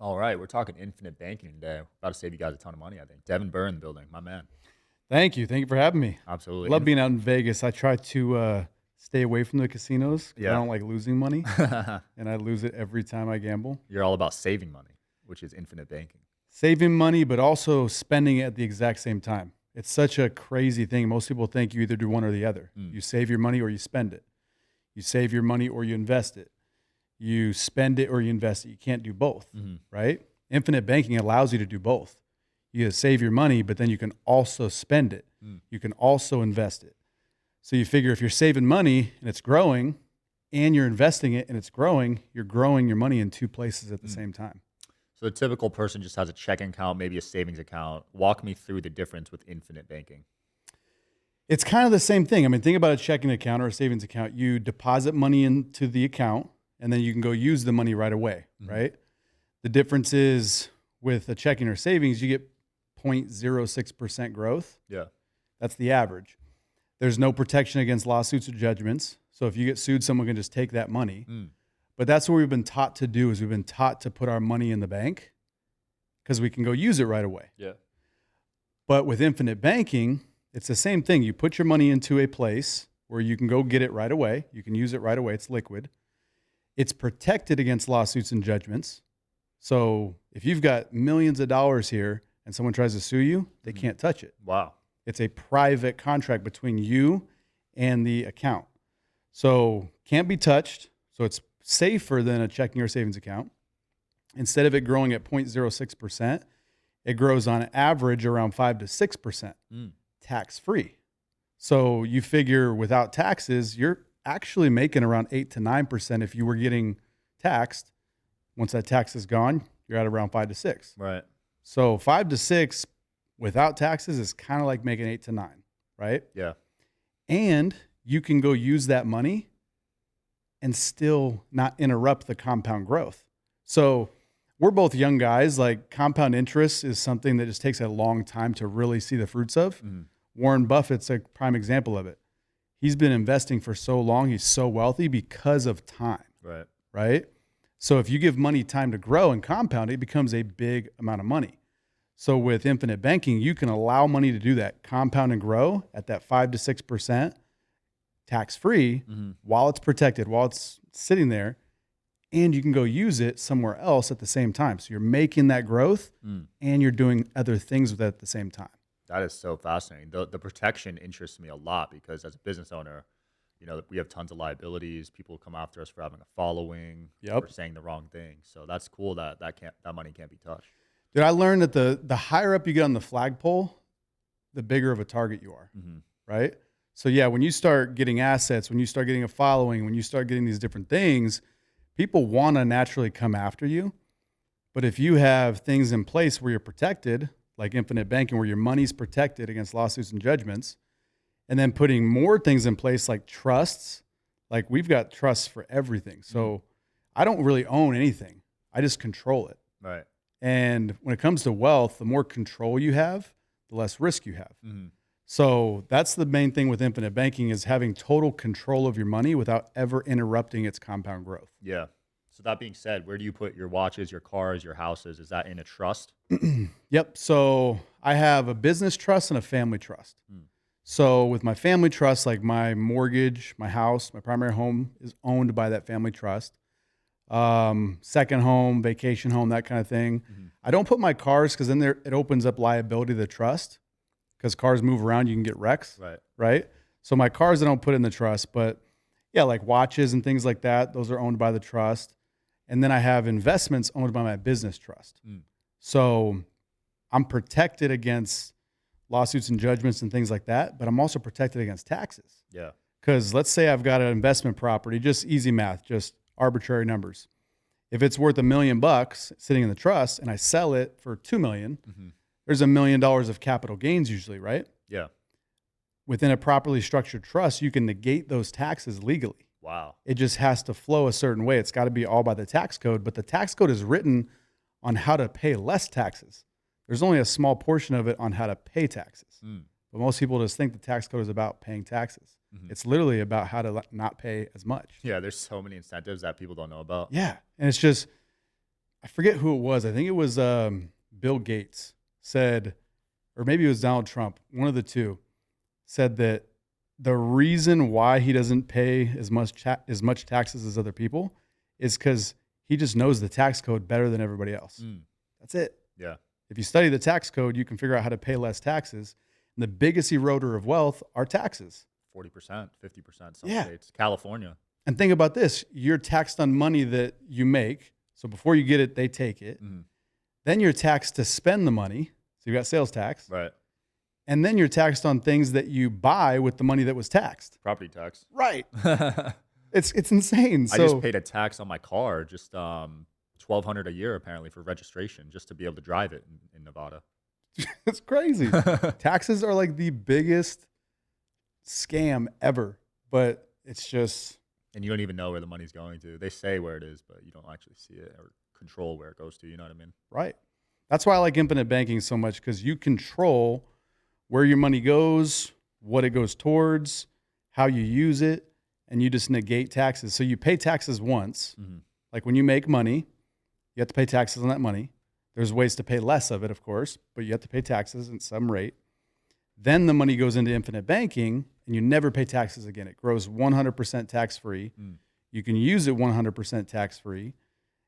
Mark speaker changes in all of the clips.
Speaker 1: All right, we're talking infinite banking today. About to save you guys a ton of money, I think. Devin Burr in the building, my man.
Speaker 2: Thank you. Thank you for having me.
Speaker 1: Absolutely.
Speaker 2: Love being out in Vegas. I try to stay away from the casinos because I
Speaker 1: Yeah.
Speaker 2: don't like losing money, and I lose it every time I gamble.
Speaker 1: You're all about saving money, which is infinite banking.
Speaker 2: Saving money, but also spending it at the exact same time. It's such a crazy thing. Most people think you either do one or the other.
Speaker 1: Mm.
Speaker 2: You save your money or you spend it. You save your money or you invest it. You spend it or you invest it. You can't do both,
Speaker 1: Mhm.
Speaker 2: right? Infinite banking allows you to do both. You save your money, but then you can also spend it.
Speaker 1: Mm.
Speaker 2: You can also invest it. So you figure if you're saving money and it's growing and you're investing it and it's growing, you're growing your money in two places at the same time.
Speaker 1: So the typical person just has a checking account, maybe a savings account. Walk me through the difference with infinite banking.
Speaker 2: It's kind of the same thing. I mean, think about a checking account or a savings account. You deposit money into the account and then you can go use the money right away, right? The difference is with a checking or savings, you get 0.06% growth.
Speaker 1: Yeah.
Speaker 2: That's the average. There's no protection against lawsuits or judgments. So if you get sued, someone can just take that money.
Speaker 1: Mm.
Speaker 2: But that's what we've been taught to do is we've been taught to put our money in the bank because we can go use it right away.
Speaker 1: Yeah.
Speaker 2: But with infinite banking, it's the same thing. You put your money into a place where you can go get it right away. You can use it right away. It's liquid. It's protected against lawsuits and judgments. So if you've got millions of dollars here and someone tries to sue you, they can't touch it.
Speaker 1: Wow.
Speaker 2: It's a private contract between you and the account. So can't be touched. So it's safer than a checking or savings account. Instead of it growing at 0.06%, it grows on average around 5 to 6%, tax free. So you figure without taxes, you're actually making around 8 to 9% if you were getting taxed. Once that tax is gone, you're at around 5 to 6.
Speaker 1: Right.
Speaker 2: So 5 to 6 without taxes is kind of like making 8 to 9, right?
Speaker 1: Yeah.
Speaker 2: And you can go use that money and still not interrupt the compound growth. So we're both young guys. Like compound interest is something that just takes a long time to really see the fruits of. Warren Buffett's a prime example of it. He's been investing for so long. He's so wealthy because of time,
Speaker 1: Right.
Speaker 2: right? So if you give money time to grow and compound, it becomes a big amount of money. So with infinite banking, you can allow money to do that, compound and grow at that 5 to 6% tax-free while it's protected, while it's sitting there, and you can go use it somewhere else at the same time. So you're making that growth and you're doing other things with it at the same time.
Speaker 1: That is so fascinating. The protection interests me a lot because as a business owner, we have tons of liabilities. People come after us for having a following, for saying the wrong thing. So that's cool that money can't be touched.
Speaker 2: Dude, I learned that the higher up you get on the flagpole, the bigger of a target you are, right? So yeah, when you start getting assets, when you start getting a following, when you start getting these different things, people want to naturally come after you. But if you have things in place where you're protected, like infinite banking, where your money's protected against lawsuits and judgments, and then putting more things in place like trusts, like we've got trusts for everything. So I don't really own anything. I just control it.
Speaker 1: Right.
Speaker 2: And when it comes to wealth, the more control you have, the less risk you have. So that's the main thing with infinite banking is having total control of your money without ever interrupting its compound growth.
Speaker 1: Yeah. So that being said, where do you put your watches, your cars, your houses? Is that in a trust?
Speaker 2: Yep. So I have a business trust and a family trust. So with my family trust, like my mortgage, my house, my primary home is owned by that family trust. Second home, vacation home, that kind of thing. I don't put my cars because then it opens up liability to the trust because cars move around. You can get wrecks. Right. So my cars, I don't put in the trust, but yeah, like watches and things like that. Those are owned by the trust. And then I have investments owned by my business trust. So I'm protected against lawsuits and judgments and things like that, but I'm also protected against taxes.
Speaker 1: Yeah.
Speaker 2: Because let's say I've got an investment property, just easy math, just arbitrary numbers. If it's worth $1 million sitting in the trust and I sell it for $2 million, there's $1 million of capital gains usually, right?
Speaker 1: Yeah.
Speaker 2: Within a properly structured trust, you can negate those taxes legally.
Speaker 1: Wow.
Speaker 2: It just has to flow a certain way. It's got to be all by the tax code, but the tax code is written on how to pay less taxes. There's only a small portion of it on how to pay taxes. But most people just think the tax code is about paying taxes. It's literally about how to not pay as much.
Speaker 1: Yeah, there's so many incentives that people don't know about.
Speaker 2: Yeah. And it's just, I forget who it was. I think it was Bill Gates said, or maybe it was Donald Trump, one of the two, said that the reason why he doesn't pay as much taxes as other people is because he just knows the tax code better than everybody else. That's it.
Speaker 1: Yeah.
Speaker 2: If you study the tax code, you can figure out how to pay less taxes. And the biggest eroder of wealth are taxes.
Speaker 1: 40%, 50%, some states. California.
Speaker 2: And think about this. You're taxed on money that you make. So before you get it, they take it. Then you're taxed to spend the money. So you got sales tax.
Speaker 1: Right.
Speaker 2: And then you're taxed on things that you buy with the money that was taxed.
Speaker 1: Property tax.
Speaker 2: Right. It's insane.
Speaker 1: I just paid a tax on my car, just $1,200 a year apparently for registration, just to be able to drive it in Nevada.
Speaker 2: It's crazy. Taxes are like the biggest scam ever, but it's just.
Speaker 1: And you don't even know where the money's going to. They say where it is, but you don't actually see it or control where it goes to. You know what I mean?
Speaker 2: Right. That's why I like infinite banking so much, because you control where your money goes, what it goes towards, how you use it, and you just negate taxes. So you pay taxes once. Like when you make money, you have to pay taxes on that money. There's ways to pay less of it, of course, but you have to pay taxes at some rate. Then the money goes into infinite banking, and you never pay taxes again. It grows 100% tax-free. You can use it 100% tax-free.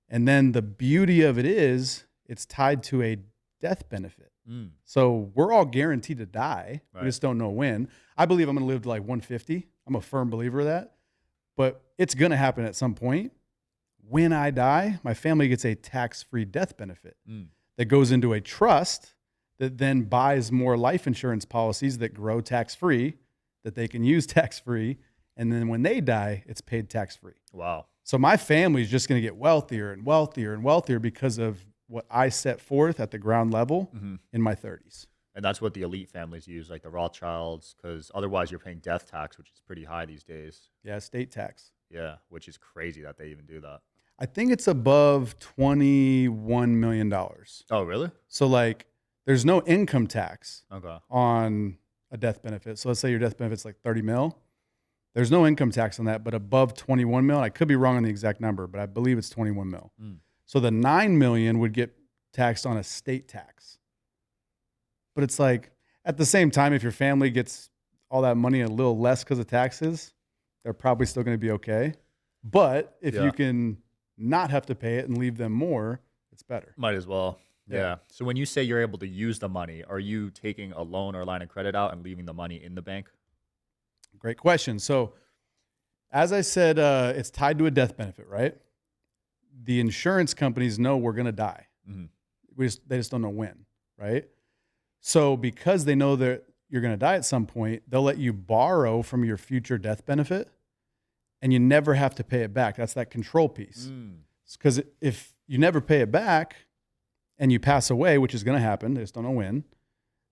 Speaker 2: And then the beauty of it is it's tied to a death benefit. So we're all guaranteed to die. Right. We just don't know when. I believe I'm going to live to like 150. I'm a firm believer of that. But it's going to happen at some point. When I die, my family gets a tax-free death benefit that goes into a trust that then buys more life insurance policies that grow tax-free, that they can use tax-free. And then when they die, it's paid tax-free.
Speaker 1: Wow.
Speaker 2: So my family is just going to get wealthier and wealthier and wealthier because of what I set forth at the ground level in my 30s.
Speaker 1: And that's what the elite families use, like the Rothschilds, because otherwise you're paying death tax, which is pretty high these days.
Speaker 2: Yeah, state tax.
Speaker 1: Yeah, which is crazy that they even do that.
Speaker 2: I think it's above $21 million.
Speaker 1: Oh, really?
Speaker 2: So like there's no income tax
Speaker 1: Okay.
Speaker 2: on a death benefit. So let's say your death benefit's like 30 mil. There's no income tax on that, but above 21 mil, I could be wrong on the exact number, but I believe it's 21 mil. So the 9 million would get taxed on a state tax. But it's like, at the same time, if your family gets all that money a little less because of taxes, they're probably still going to be okay. But if you can not have to pay it and leave them more, it's better.
Speaker 1: Might as well. Yeah. So when you say you're able to use the money, are you taking a loan or line of credit out and leaving the money in the bank?
Speaker 2: Great question. So as I said, it's tied to a death benefit, right? The insurance companies know we're going to die. They just don't know when, right? So because they know that you're going to die at some point, they'll let you borrow from your future death benefit and you never have to pay it back. That's that control piece. Because if you never pay it back and you pass away, which is going to happen, they just don't know when,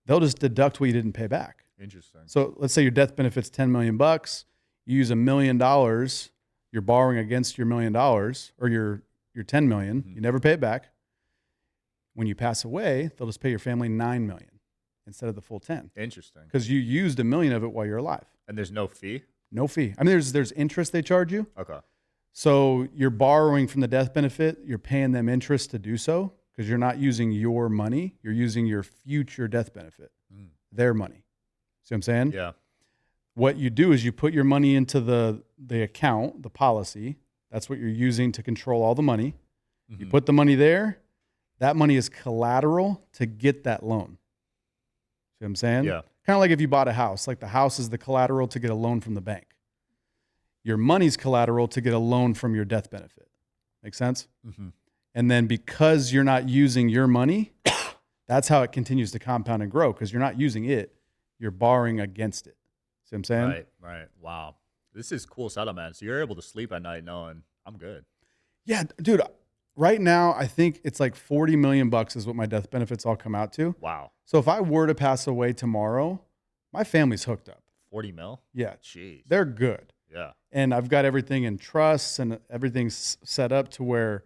Speaker 2: they'll just deduct what you didn't pay back.
Speaker 1: Interesting.
Speaker 2: So let's say your death benefit's $10 million. You use $1 million. You're borrowing against your $1 million or your 10 million. You never pay it back. When you pass away, they'll just pay your family 9 million instead of the full 10.
Speaker 1: Interesting.
Speaker 2: Because you used $1 million of it while you're alive.
Speaker 1: And there's no fee?
Speaker 2: No fee. I mean, there's interest they charge you.
Speaker 1: Okay.
Speaker 2: So you're borrowing from the death benefit. You're paying them interest to do so because you're not using your money. You're using your future death benefit, their money. See what I'm saying?
Speaker 1: Yeah.
Speaker 2: What you do is you put your money into the account, the policy. That's what you're using to control all the money. You put the money there. That money is collateral to get that loan. See what I'm saying?
Speaker 1: Yeah.
Speaker 2: Kind of like if you bought a house. Like the house is the collateral to get a loan from the bank. Your money's collateral to get a loan from your death benefit. Make sense? And then because you're not using your money, that's how it continues to compound and grow because you're not using it. You're borrowing against it. See what I'm saying?
Speaker 1: Right. Wow. This is cool setup, man. So you're able to sleep at night knowing I'm good.
Speaker 2: Yeah, dude. Right now, I think it's like 40 million bucks is what my death benefits all come out to.
Speaker 1: Wow.
Speaker 2: So if I were to pass away tomorrow, my family's hooked up.
Speaker 1: 40 mil?
Speaker 2: Yeah.
Speaker 1: Jeez.
Speaker 2: They're good.
Speaker 1: Yeah.
Speaker 2: And I've got everything in trusts and everything's set up to where,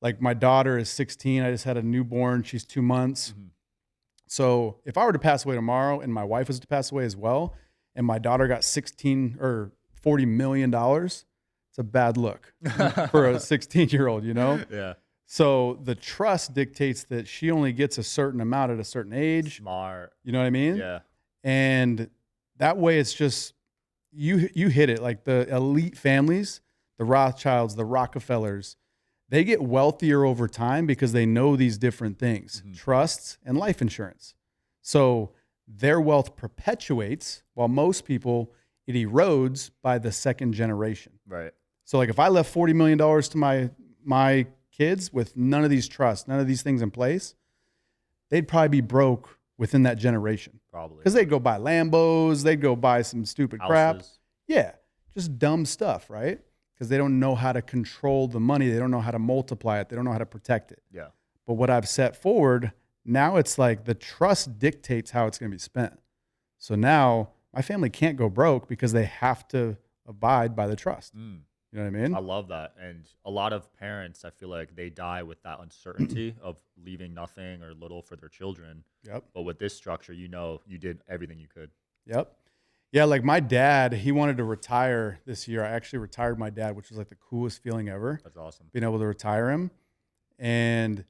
Speaker 2: like, my daughter is 16. I just had a newborn. She's 2 months. So if I were to pass away tomorrow and my wife was to pass away as well, and my daughter got $40 million, it's a bad look for a 16-year-old, you know?
Speaker 1: Yeah.
Speaker 2: So the trust dictates that she only gets a certain amount at a certain age.
Speaker 1: Smart.
Speaker 2: You know what I mean?
Speaker 1: Yeah.
Speaker 2: And that way it's just you hit it, like the elite families, the Rothschilds, the Rockefellers, they get wealthier over time because they know these different things, trusts and life insurance. So their wealth perpetuates while most people, it erodes by the second generation.
Speaker 1: Right.
Speaker 2: So like if I left $40 million to my kids with none of these trusts, none of these things in place, they'd probably be broke within that generation.
Speaker 1: Probably.
Speaker 2: Because they'd go buy Lambos, they'd go buy some stupid crap.
Speaker 1: Houses.
Speaker 2: Yeah, just dumb stuff, right? Because they don't know how to control the money. They don't know how to multiply it. They don't know how to protect it.
Speaker 1: Yeah.
Speaker 2: But what I've set forward, now it's like the trust dictates how it's going to be spent. So now my family can't go broke because they have to abide by the trust. You know what I mean?
Speaker 1: I love that. And a lot of parents, I feel like they die with that uncertainty of leaving nothing or little for their children.
Speaker 2: Yep.
Speaker 1: But with this structure, you know, you did everything you could.
Speaker 2: Yep. Yeah, like my dad, he wanted to retire this year. I actually retired my dad, which was like the coolest feeling ever.
Speaker 1: That's awesome.
Speaker 2: Being able to retire him. And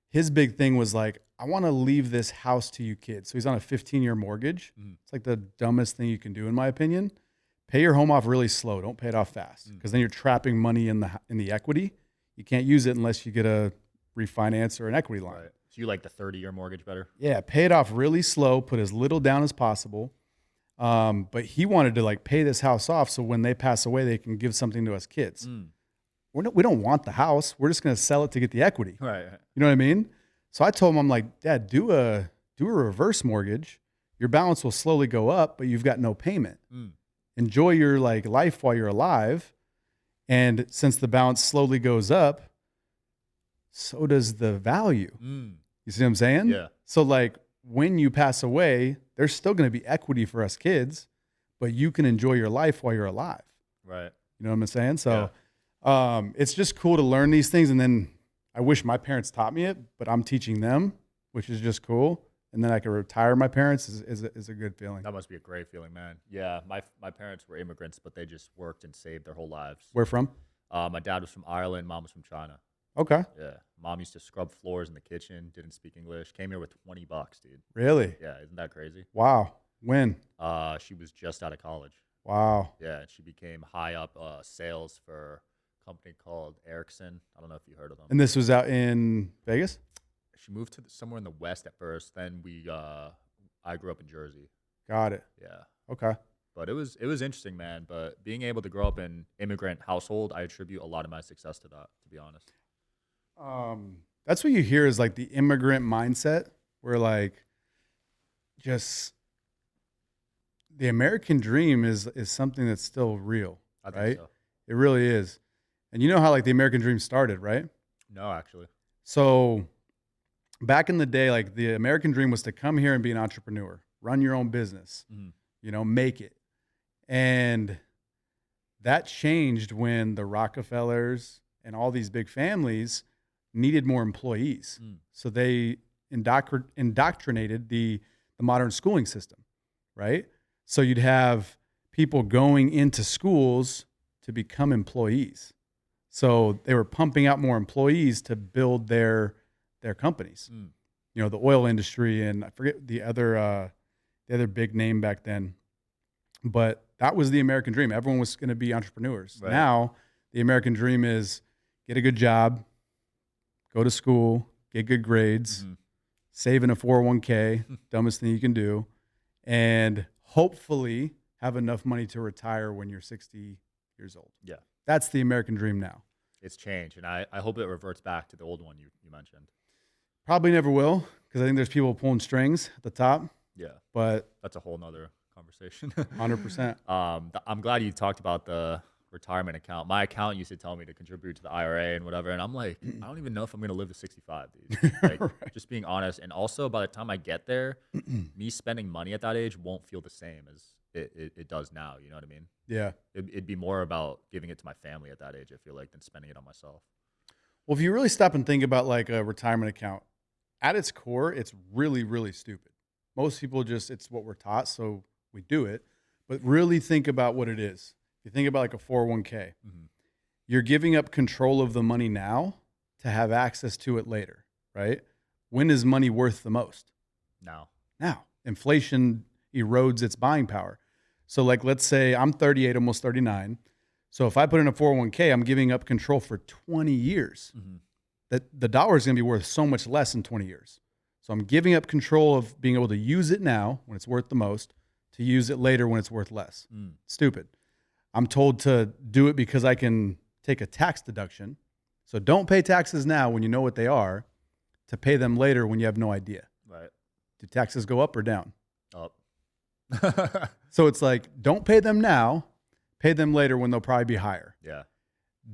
Speaker 2: his big thing was like, I want to leave this house to you kids. So he's on a 15-year mortgage. It's like the dumbest thing you can do, in my opinion. Pay your home off really slow. Don't pay it off fast, because then you're trapping money in the equity. You can't use it unless you get a refinance or an equity line.
Speaker 1: Right. So you like the 30-year mortgage better?
Speaker 2: Yeah, pay it off really slow. Put as little down as possible. But he wanted to like pay this house off so when they pass away, they can give something to us kids. We don't want the house. We're just going to sell it to get the equity.
Speaker 1: Right.
Speaker 2: You know what I mean? So I told him, I'm like, Dad, do a reverse mortgage. Your balance will slowly go up, but you've got no payment. Enjoy your like life while you're alive. And since the balance slowly goes up, so does the value. You see what I'm saying?
Speaker 1: Yeah.
Speaker 2: So like when you pass away, there's still going to be equity for us kids, but you can enjoy your life while you're alive.
Speaker 1: Right.
Speaker 2: You know what I'm saying? So it's just cool to learn these things. And then I wish my parents taught me it, but I'm teaching them, which is just cool. And then I can retire my parents is a good feeling.
Speaker 1: That must be a great feeling, man. Yeah, my parents were immigrants, but they just worked and saved their whole lives.
Speaker 2: Where from?
Speaker 1: My dad was from Ireland. Mom was from China.
Speaker 2: Okay.
Speaker 1: Yeah. Mom used to scrub floors in the kitchen, didn't speak English, came here with $20, dude.
Speaker 2: Really?
Speaker 1: Yeah, isn't that crazy?
Speaker 2: Wow. When?
Speaker 1: She was just out of college.
Speaker 2: Wow.
Speaker 1: Yeah, and she became high up sales for a company called Ericsson. I don't know if you heard of them.
Speaker 2: And this was out in Vegas?
Speaker 1: She moved to somewhere in the West at first. Then I grew up in Jersey.
Speaker 2: Got it.
Speaker 1: Yeah.
Speaker 2: Okay.
Speaker 1: But it was interesting, man. But being able to grow up in immigrant household, I attribute a lot of my success to that, to be honest.
Speaker 2: That's what you hear is like the immigrant mindset, where like just the American dream is something that's still real,
Speaker 1: I think
Speaker 2: right?
Speaker 1: so.
Speaker 2: It really is. And you know how like the American dream started, right?
Speaker 1: No, actually.
Speaker 2: So back in the day, like the American dream was to come here and be an entrepreneur, run your own business, you know, make it. And that changed when the Rockefellers and all these big families needed more employees. So they indoctrinated the modern schooling system, right? So you'd have people going into schools to become employees. So they were pumping out more employees to build their companies. You know, the oil industry, and I forget the other big name back then. But that was the American dream. Everyone was going to be entrepreneurs.
Speaker 1: Right.
Speaker 2: Now the American dream is get a good job, go to school, get good grades, save in a 401k, dumbest thing you can do, and hopefully have enough money to retire when you're 60 years old.
Speaker 1: Yeah.
Speaker 2: That's the American dream now.
Speaker 1: It's changed, and I hope it reverts back to the old one you mentioned.
Speaker 2: Probably never will, because I think there's people pulling strings at the top.
Speaker 1: Yeah.
Speaker 2: But
Speaker 1: That's a whole nother conversation.
Speaker 2: 100%.
Speaker 1: I'm glad you talked about the retirement account. My account used to tell me to contribute to the IRA and whatever, and I'm like, I don't even know if I'm going to live to 65, dude. Like,
Speaker 2: Right.
Speaker 1: just being honest. And also, by the time I get there, me spending money at that age won't feel the same as it does now. You know what I mean?
Speaker 2: Yeah.
Speaker 1: It'd be more about giving it to my family at that age, I feel like, than spending it on myself.
Speaker 2: Well, if you really stop and think about like a retirement account, at its core, it's really, really stupid. Most people it's what we're taught, so we do it. But really think about what it is. If you think about like a 401k, you're giving up control of the money now to have access to it later, right? When is money worth the most?
Speaker 1: Now.
Speaker 2: Now. Inflation erodes its buying power. So like, let's say I'm 38, almost 39. So if I put in a 401k, I'm giving up control for 20 years.
Speaker 1: Mm-hmm.
Speaker 2: That the dollar is going to be worth so much less in 20 years. So I'm giving up control of being able to use it now when it's worth the most, to use it later when it's worth less. Stupid. I'm told to do it because I can take a tax deduction. So don't pay taxes now when you know what they are, to pay them later when you have no idea.
Speaker 1: Right.
Speaker 2: Do taxes go up or down?
Speaker 1: Up.
Speaker 2: So it's like, don't pay them now, pay them later when they'll probably be higher.
Speaker 1: Yeah.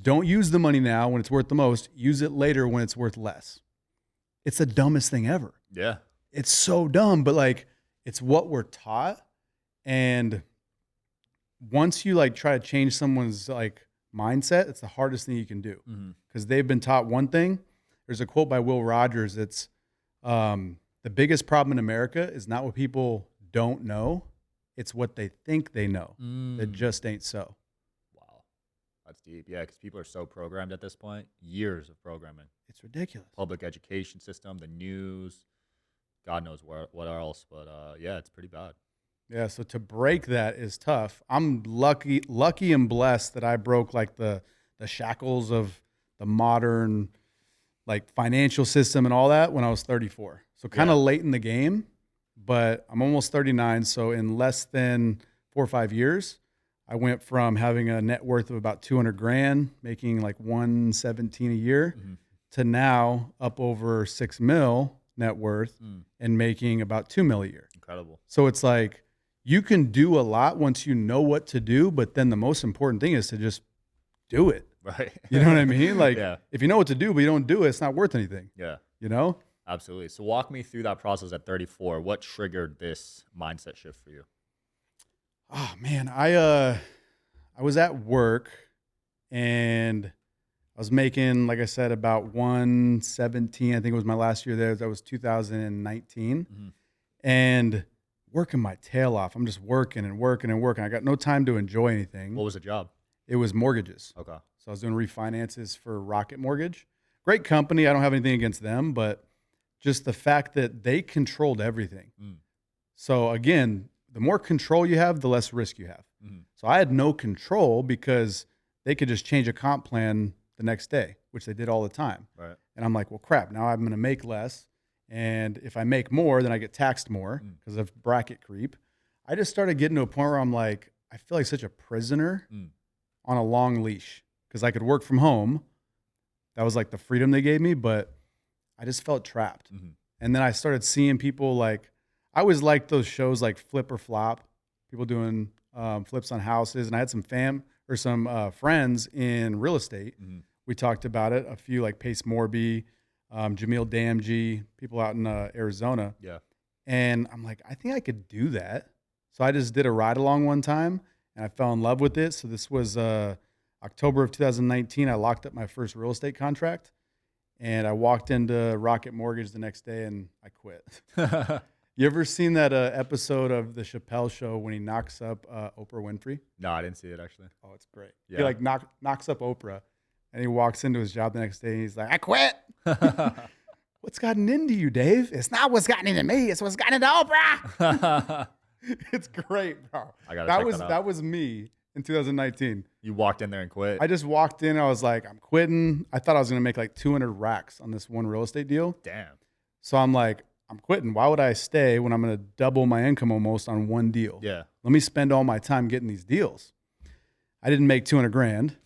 Speaker 2: Don't use the money now when it's worth the most, use it later when it's worth less. It's the dumbest thing ever.
Speaker 1: Yeah.
Speaker 2: It's so dumb, but like, it's what we're taught. And once you like try to change someone's like mindset, it's the hardest thing you can do, because they've been taught one thing. There's a quote by Will Rogers. It's the biggest problem in America is not what people don't know. It's what they think they know. That just ain't so.
Speaker 1: Wow. That's deep. Yeah, because people are so programmed at this point. Years of programming.
Speaker 2: It's ridiculous.
Speaker 1: Public education system, the news, God knows what else. But yeah, it's pretty bad.
Speaker 2: Yeah, so to break that is tough. I'm lucky and blessed that I broke like the shackles of the modern like financial system and all that when I was 34. So kind of late in the game, but I'm almost 39. So in less than 4 or 5 years, I went from having a net worth of about 200 grand, making like 117 a year, to now up over 6 mil net worth and making about 2 mil a year.
Speaker 1: Incredible.
Speaker 2: So it's like, you can do a lot once you know what to do, but then the most important thing is to just do it.
Speaker 1: Right.
Speaker 2: You know what I mean? Like,
Speaker 1: yeah.
Speaker 2: If you know what to do, but you don't do it, it's not worth anything.
Speaker 1: Yeah.
Speaker 2: You know?
Speaker 1: Absolutely. So walk me through that process at 34. What triggered this mindset shift for you?
Speaker 2: Oh man, I was at work and I was making, like I said, about 117. I think it was my last year there. That was 2019. And working my tail off. I'm just working and working and working. I got no time to enjoy anything.
Speaker 1: What was the job?
Speaker 2: It was mortgages.
Speaker 1: Okay.
Speaker 2: So I was doing refinances for Rocket Mortgage. Great company. I don't have anything against them, but just the fact that they controlled everything. So again, the more control you have, the less risk you have. So I had no control because they could just change a comp plan the next day, which they did all the time.
Speaker 1: Right.
Speaker 2: And I'm like, well, crap, now I'm going to make less. And if I make more, then I get taxed more because of bracket creep. I just started getting to a point where I'm like, I feel like such a prisoner on a long leash, because I could work from home. That was like the freedom they gave me, but I just felt trapped. And then I started seeing people like, I always liked those shows like Flip or Flop, people doing flips on houses. And I had some friends in real estate. We talked about it. A few like Pace Morby, Jamil Damji, people out in Arizona.
Speaker 1: Yeah.
Speaker 2: And I'm like, I think I could do that. So I just did a ride along one time and I fell in love with it. So this was October of 2019. I locked up my first real estate contract and I walked into Rocket Mortgage the next day and I quit. You ever seen that episode of the Chappelle Show when he knocks up Oprah Winfrey?
Speaker 1: No, I didn't see it actually.
Speaker 2: Oh, it's great.
Speaker 1: Yeah.
Speaker 2: He like knocks up Oprah and he walks into his job the next day and he's like, I quit. What's gotten into you, Dave? It's not what's gotten into me. It's what's gotten into Oprah. It's great, bro. That was me in 2019.
Speaker 1: You walked in there and quit.
Speaker 2: I just walked in. I was like, I'm quitting. I thought I was going to make like 200 racks on this one real estate deal.
Speaker 1: Damn.
Speaker 2: So I'm like, I'm quitting. Why would I stay when I'm going to double my income almost on one deal?
Speaker 1: Yeah.
Speaker 2: Let me spend all my time getting these deals. I didn't make 200 grand,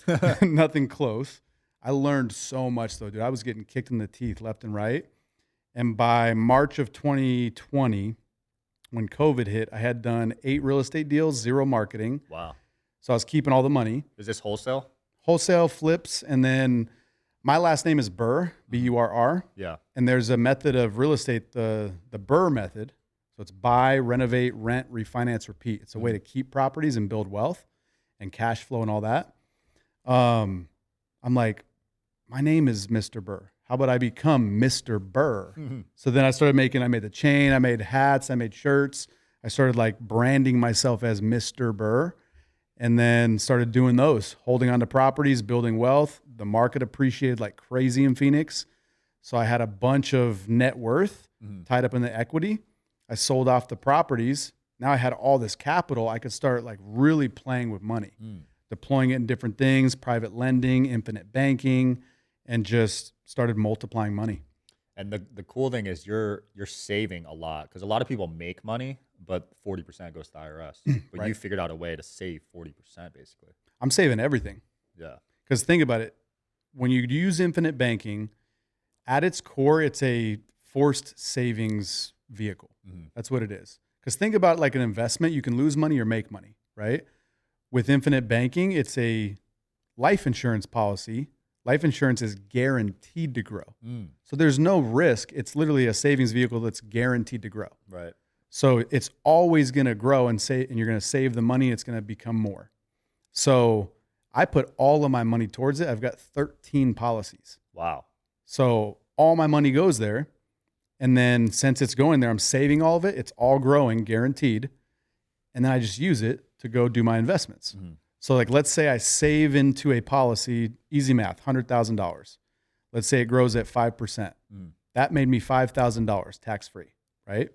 Speaker 2: nothing close. I learned so much though, dude. I was getting kicked in the teeth left and right. And by March of 2020, when COVID hit, I had done 8 real estate deals, 0 marketing.
Speaker 1: Wow.
Speaker 2: So I was keeping all the money.
Speaker 1: Is this wholesale?
Speaker 2: Wholesale, flips, and then my last name is Burr, B-U-R-R.
Speaker 1: Yeah.
Speaker 2: And there's a method of real estate, the Burr method. So it's buy, renovate, rent, refinance, repeat. It's a way to keep properties and build wealth and cash flow and all that. I'm like, my name is Mr. Burr. How about I become Mr. Burr? So then I made the chain, I made hats, I made shirts. I started like branding myself as Mr. Burr and then started doing those, holding on to properties, building wealth. The market appreciated like crazy in Phoenix. So I had a bunch of net worth tied up in the equity. I sold off the properties. Now I had all this capital. I could start like really playing with money, deploying it in different things, private lending, infinite banking, and just started multiplying money.
Speaker 1: And the cool thing is you're saving a lot, because a lot of people make money, but 40% goes to IRS. But
Speaker 2: Right.
Speaker 1: you figured out a way to save 40% basically.
Speaker 2: I'm saving everything.
Speaker 1: Yeah.
Speaker 2: Because think about it. When you use infinite banking, at its core, it's a forced savings vehicle. That's what it is. Because think about like an investment, you can lose money or make money, right? With infinite banking, it's a life insurance policy. Life insurance is guaranteed to grow. So there's no risk. It's literally a savings vehicle that's guaranteed to grow.
Speaker 1: Right.
Speaker 2: So it's always going to grow and you're going to save the money. It's going to become more. So I put all of my money towards it. I've got 13 policies.
Speaker 1: Wow.
Speaker 2: So all my money goes there. And then since it's going there, I'm saving all of it. It's all growing, guaranteed. And then I just use it to go do my investments. So like, let's say I save into a policy, easy math, $100,000. Let's say it grows at 5%. That made me $5,000 tax-free, right?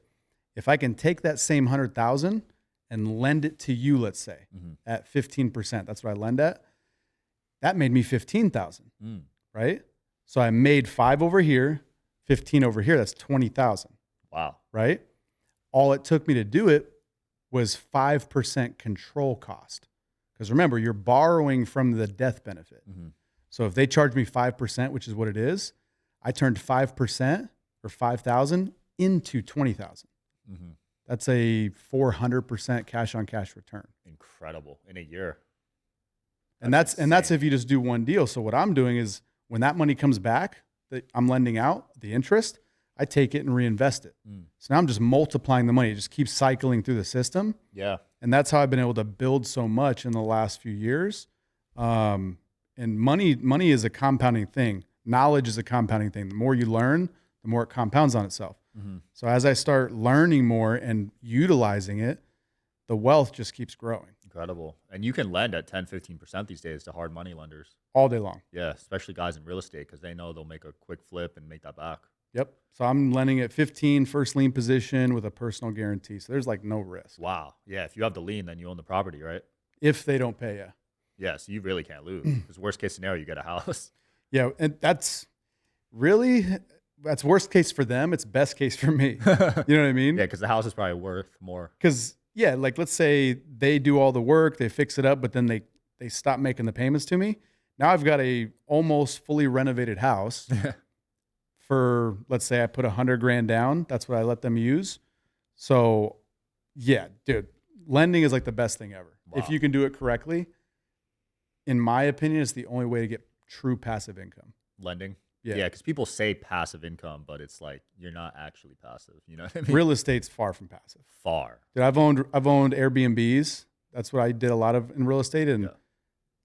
Speaker 2: If I can take that same 100,000 and lend it to you, let's say at 15%, that's what I lend at. That made me 15,000, right? So I made 5 over here, 15 over here. That's 20,000.
Speaker 1: Wow.
Speaker 2: Right? All it took me to do it was 5% control cost. Because remember, you're borrowing from the death benefit. So if they charge me 5%, which is what it is, I turned 5% or 5,000 into 20,000. That's a 400% cash on cash return.
Speaker 1: Incredible. In a year.
Speaker 2: And that's if you just do one deal. So what I'm doing is when that money comes back that I'm lending out, the interest, I take it and reinvest it. So now I'm just multiplying the money. It just keeps cycling through the system.
Speaker 1: Yeah.
Speaker 2: And that's how I've been able to build so much in the last few years. And money is a compounding thing. Knowledge is a compounding thing. The more you learn, the more it compounds on itself. So as I start learning more and utilizing it, the wealth just keeps growing.
Speaker 1: Incredible. And you can lend at 10, 15% these days to hard money lenders.
Speaker 2: All day long.
Speaker 1: Yeah, especially guys in real estate, because they know they'll make a quick flip and make that back.
Speaker 2: Yep. So I'm lending at 15 first lien position with a personal guarantee. So there's like no risk.
Speaker 1: Wow. Yeah, if you have the lien, then you own the property, right?
Speaker 2: If they don't pay you.
Speaker 1: Yeah, so you really can't lose. Because worst case scenario, you get a house.
Speaker 2: Yeah, and that's worst case for them. It's best case for me. You know what I mean?
Speaker 1: Yeah, because the house is probably worth more.
Speaker 2: Because, yeah, like let's say they do all the work, they fix it up, but then they stop making the payments to me. Now I've got a almost fully renovated house for, let's say I put $100,000 down. That's what I let them use. So yeah, dude, lending is like the best thing ever.
Speaker 1: Wow.
Speaker 2: If you can do it correctly, in my opinion, it's the only way to get true passive income.
Speaker 1: Lending.
Speaker 2: Yeah.
Speaker 1: Yeah, because people say passive income, but it's like you're not actually passive. You know what I mean?
Speaker 2: Real estate's far from passive.
Speaker 1: Far.
Speaker 2: Dude, I've owned Airbnbs. That's what I did a lot of in real estate. And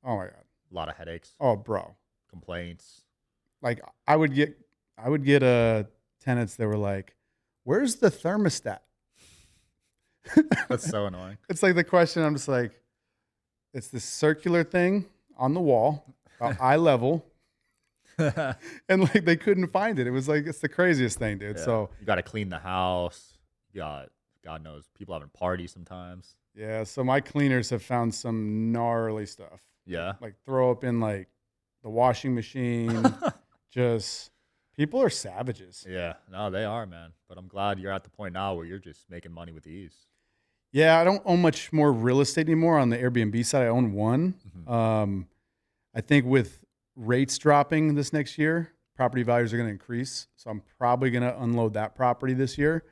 Speaker 2: oh my God.
Speaker 1: A lot of headaches.
Speaker 2: Oh, bro.
Speaker 1: Complaints.
Speaker 2: Like I would get tenants that were like, "Where's the thermostat?"
Speaker 1: That's so annoying.
Speaker 2: It's like the question. I'm just like, it's this circular thing on the wall, about eye level, and like they couldn't find it. It was like it's the craziest thing, dude.
Speaker 1: Yeah.
Speaker 2: So
Speaker 1: you got to clean the house. You got God knows people having parties sometimes.
Speaker 2: yeah, so my cleaners have found some gnarly stuff.
Speaker 1: Yeah.
Speaker 2: Like throw up in like the washing machine. Just people are savages.
Speaker 1: Yeah, no, they are, man. But I'm glad you're at the point now where you're just making money with ease.
Speaker 2: Yeah, I don't own much more real estate anymore. On the Airbnb side, I own one. I think with rates dropping this next year, property values are going to increase. So I'm probably going to unload that property this year.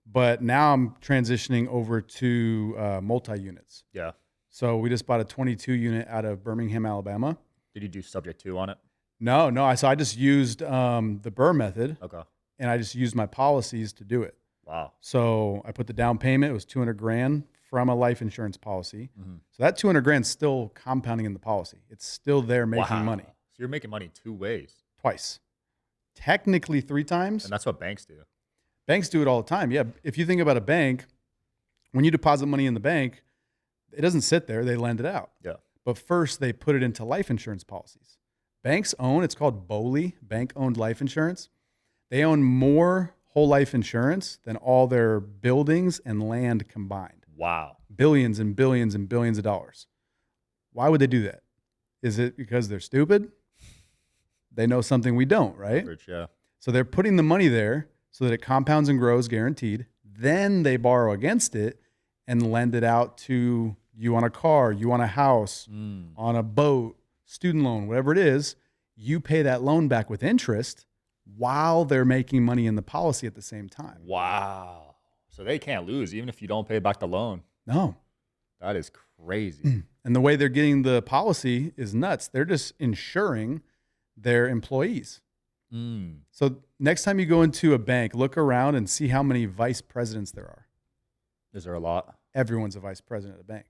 Speaker 2: But now I'm transitioning over to multi-units.
Speaker 1: Yeah.
Speaker 2: So we just bought a 22 unit out of Birmingham, Alabama.
Speaker 1: Did you do subject to on it?
Speaker 2: No. So I just used the Burr method.
Speaker 1: Okay.
Speaker 2: And I just used my policies to do it.
Speaker 1: Wow.
Speaker 2: So I put the down payment. It was $200,000 from a life insurance policy. So that $200,000 is still compounding in the policy. It's still there making money.
Speaker 1: So you're making money 2 ways.
Speaker 2: Twice. Technically 3 times.
Speaker 1: And that's what banks do.
Speaker 2: Banks do it all the time. Yeah. If you think about a bank, when you deposit money in the bank, it doesn't sit there. They lend it out.
Speaker 1: Yeah.
Speaker 2: But first they put it into life insurance policies. Banks own, it's called BOLI, bank-owned life insurance. They own more whole life insurance than all their buildings and land combined.
Speaker 1: Wow.
Speaker 2: Billions and billions and billions of dollars. Why would they do that? Is it because they're stupid? They know something we don't, right?
Speaker 1: Rich, yeah.
Speaker 2: So they're putting the money there so that it compounds and grows guaranteed. Then they borrow against it and lend it out to you on a car, you on a house, on a boat, student loan, whatever it is. You pay that loan back with interest while they're making money in the policy at the same time.
Speaker 1: Wow. So they can't lose even if you don't pay back the loan.
Speaker 2: No.
Speaker 1: That is crazy.
Speaker 2: And the way they're getting the policy is nuts. They're just insuring their employees. So next time you go into a bank, look around and see how many vice presidents there are.
Speaker 1: Is there a lot?
Speaker 2: Everyone's a vice president at a bank.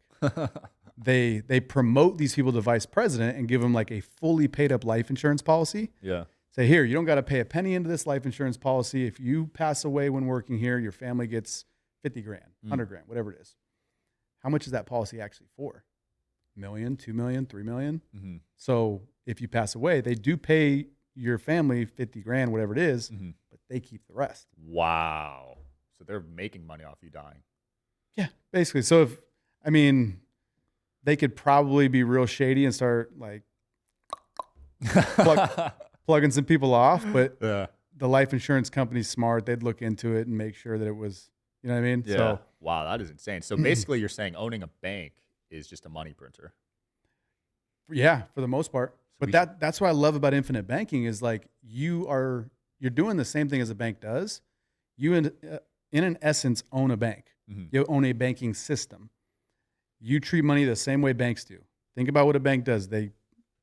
Speaker 2: They promote these people to vice president and give them like a fully paid up life insurance policy.
Speaker 1: Yeah.
Speaker 2: Say, here, you don't got to pay a penny into this life insurance policy. If you pass away when working here, your family gets 50 grand, 100 grand, whatever it is. How much is that policy actually for? $1 million, $2 million, $3 million? So if you pass away, they do pay your family 50 grand, whatever it is, but they keep the rest.
Speaker 1: Wow. So they're making money off you dying.
Speaker 2: Yeah, basically. So they could probably be real shady and start like plugging some people off, but the life insurance company's smart. They'd look into it and make sure that it was, you know what I mean?
Speaker 1: Yeah.
Speaker 2: So,
Speaker 1: wow, that is insane. So basically you're saying owning a bank is just a money printer.
Speaker 2: yeah, for the most part. But that's what I love about infinite banking is like you're doing the same thing as a bank does. You in an essence own a bank. You own a banking system. You treat money the same way banks do. Think about what a bank does.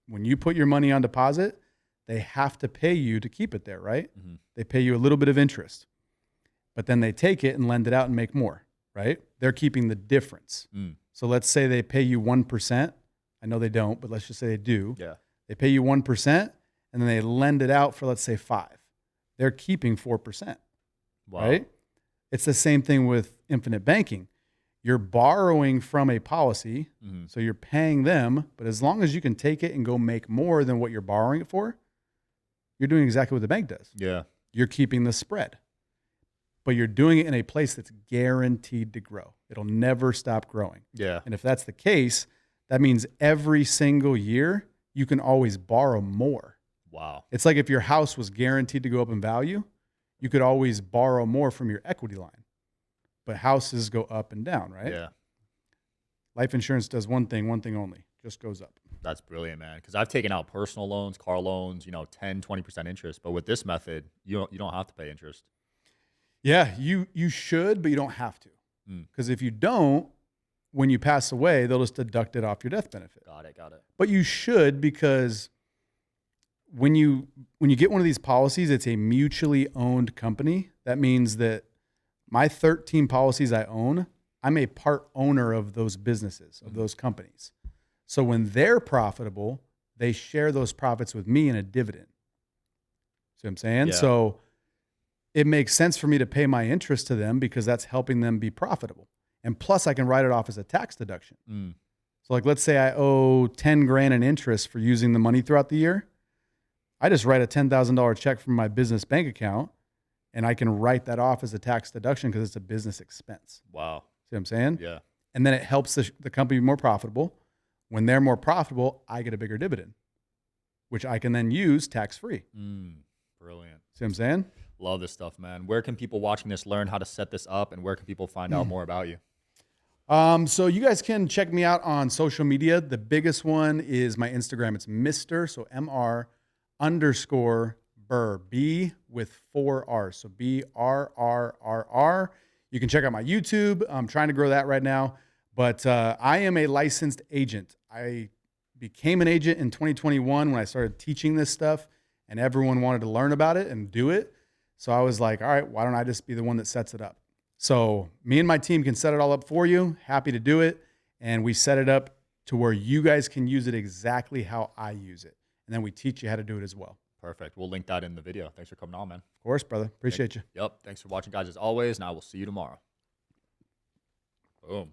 Speaker 2: When you put your money on deposit, they have to pay you to keep it there, right? They pay you a little bit of interest, but then they take it and lend it out and make more, right? They're keeping the difference. So let's say they pay you 1%. I know they don't, but let's just say they do.
Speaker 1: Yeah.
Speaker 2: They pay you 1% and then they lend it out for, let's say, 5%. They're keeping 4%.
Speaker 1: Wow.
Speaker 2: Right? It's the same thing with infinite banking. You're borrowing from a policy, so you're paying them, but as long as you can take it and go make more than what you're borrowing it for, you're doing exactly what the bank does.
Speaker 1: Yeah.
Speaker 2: You're keeping the spread, but you're doing it in a place that's guaranteed to grow. It'll never stop growing.
Speaker 1: Yeah.
Speaker 2: And if that's the case, that means every single year you can always borrow more.
Speaker 1: Wow.
Speaker 2: It's like if your house was guaranteed to go up in value, you could always borrow more from your equity line. But houses go up and down, right?
Speaker 1: Yeah.
Speaker 2: Life insurance does one thing only, just goes up.
Speaker 1: That's brilliant, man. Because I've taken out personal loans, car loans, 10, 20% interest. But with this method, you don't have to pay interest.
Speaker 2: Yeah, you should, but you don't have to. Because if you don't, when you pass away, they'll just deduct it off your death benefit.
Speaker 1: Got it.
Speaker 2: But you should, because when you get one of these policies, it's a mutually owned company. That means that my 13 policies I own, I'm a part owner of those businesses, of those companies. So when they're profitable, they share those profits with me in a dividend. See what I'm saying?
Speaker 1: Yeah.
Speaker 2: So it makes sense for me to pay my interest to them because that's helping them be profitable. And plus I can write it off as a tax deduction. So like, let's say I owe 10 grand in interest for using the money throughout the year. I just write a $10,000 check from my business bank account and I can write that off as a tax deduction because it's a business expense.
Speaker 1: Wow.
Speaker 2: See what I'm saying?
Speaker 1: Yeah.
Speaker 2: And then it helps the company be more profitable. When they're more profitable, I get a bigger dividend, which I can then use tax-free.
Speaker 1: Brilliant.
Speaker 2: See what I'm saying?
Speaker 1: Love this stuff, man. Where can people watching this learn how to set this up, and where can people find out more about you?
Speaker 2: So you guys can check me out on social media. The biggest one is my Instagram. It's Mr. So MR_Burr, B with 4 R's. So BRRRR. You can check out my YouTube. I'm trying to grow that right now, but I am a licensed agent. I became an agent in 2021 when I started teaching this stuff and everyone wanted to learn about it and do it. So I was like, all right, why don't I just be the one that sets it up? So me and my team can set it all up for you. Happy to do it. And we set it up to where you guys can use it exactly how I use it. And then we teach you how to do it as well.
Speaker 1: Perfect. We'll link that in the video. Thanks for coming on, man.
Speaker 2: Of course, brother. Appreciate you.
Speaker 1: Yep. Thanks for watching, guys, as always, and I will see you tomorrow. Boom.